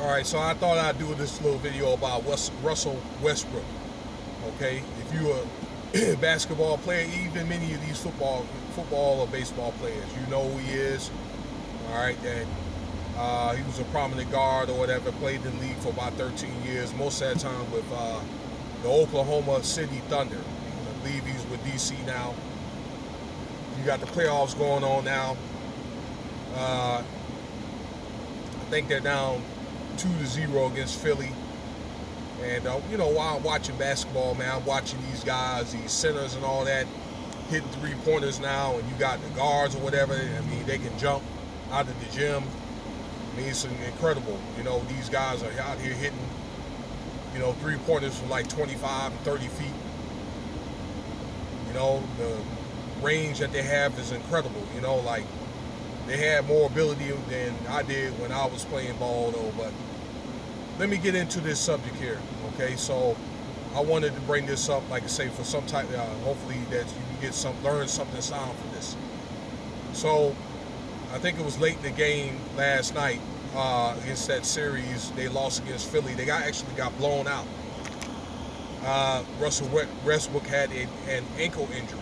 Alright, so I thought I'd do this little video about Russell Westbrook. Okay, if you're a basketball player, even many of these football or baseball players, you know who he is. Alright, that he was a prominent guard or whatever, played in the league for about 13 years, most of that time with the Oklahoma City Thunder. I believe he's with DC now. You got the playoffs going on now. I think they're down 2-0 against Philly. And you know, while I'm watching basketball, man, I'm watching these guys, these centers and all that, hitting 3-pointers now, and you got the guards or whatever. I mean, they can jump out of the gym. I mean, it's incredible. You know, these guys are out here hitting, you know, 3-pointers from like 25 and 30 feet. You know, the range that they have is incredible. You know, like, they had more ability than I did when I was playing ball, though. But let me get into this subject here, okay? So I wanted to bring this up, like I say, for some type, hopefully that you can get learn something sound from this. So I think it was late in the game last night against that series. They lost against Philly. They actually got blown out. Russell Westbrook had an ankle injury.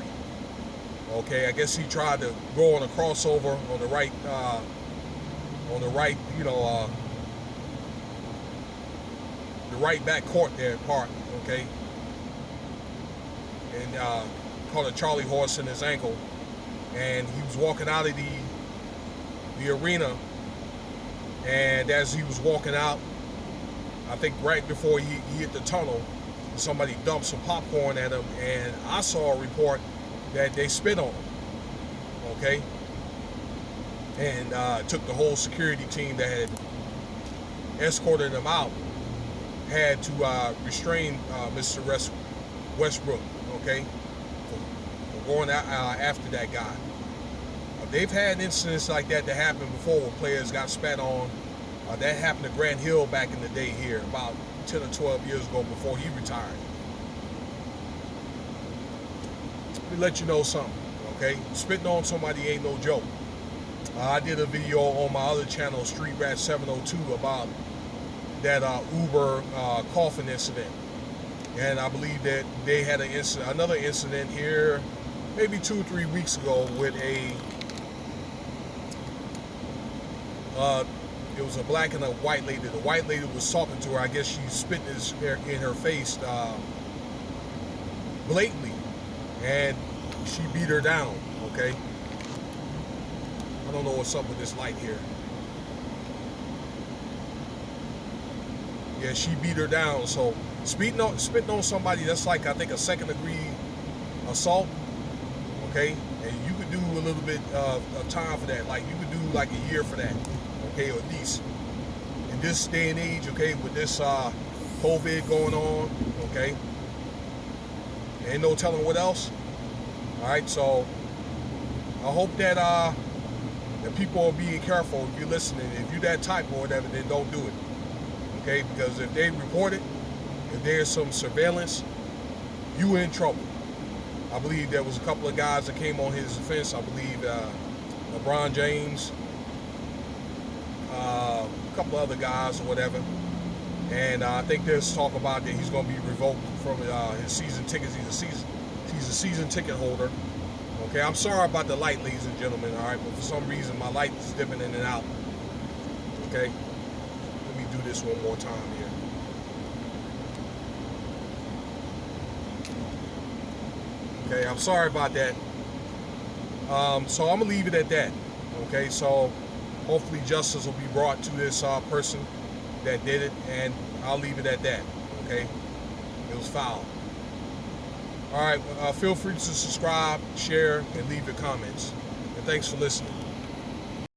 Okay, I guess he tried to go on a crossover on the right, you know, the right back court there part, okay, and caught a Charlie horse in his ankle, and he was walking out of the arena, and as he was walking out, I think right before he hit the tunnel, somebody dumped some popcorn at him, and I saw a report that they spit on him, okay, and took the whole security team that had escorted him out, had to restrain Mr. Westbrook, okay, for going after that guy. They've had incidents like that happen before where players got spat on. That happened to Grant Hill back in the day here, about 10 or 12 years ago before he retired. Let me let you know something, okay? Spitting on somebody ain't no joke. I did a video on my other channel, Street Rat 702, about that Uber coffin incident, and I believe that they had another incident here, maybe 2 or 3 weeks ago, with it was a black and a white lady. The white lady was talking to her. I guess she spit in her face blatantly, and she beat her down, okay? I don't know what's up with this light here. Yeah, she beat her down. So spitting on somebody, that's like, I think, a second-degree assault, okay? And you could do a little bit of time for that. Like, you could do like a year for that, okay, or at least. In this day and age, okay, with this COVID going on, okay, ain't no telling what else. All right, so I hope that that people are being careful. If you're listening, if you're that type or whatever, then don't do it. Okay, because if they report it, if there's some surveillance, you in trouble. I believe there was a couple of guys that came on his defense. I believe LeBron James, a couple of other guys or whatever. And I think there's talk about that he's going to be revoked from his season tickets. He's a season ticket holder. Okay, I'm sorry about the light, ladies and gentlemen, all right, but for some reason my light is dipping in and out. Okay, let me do this one more time here. Okay, I'm sorry about that. So I'm gonna leave it at that. Okay, so hopefully justice will be brought to this person that did it, and I'll leave it at that. Okay, it was foul. All right, feel free to subscribe, share, and leave your comments. And thanks for listening.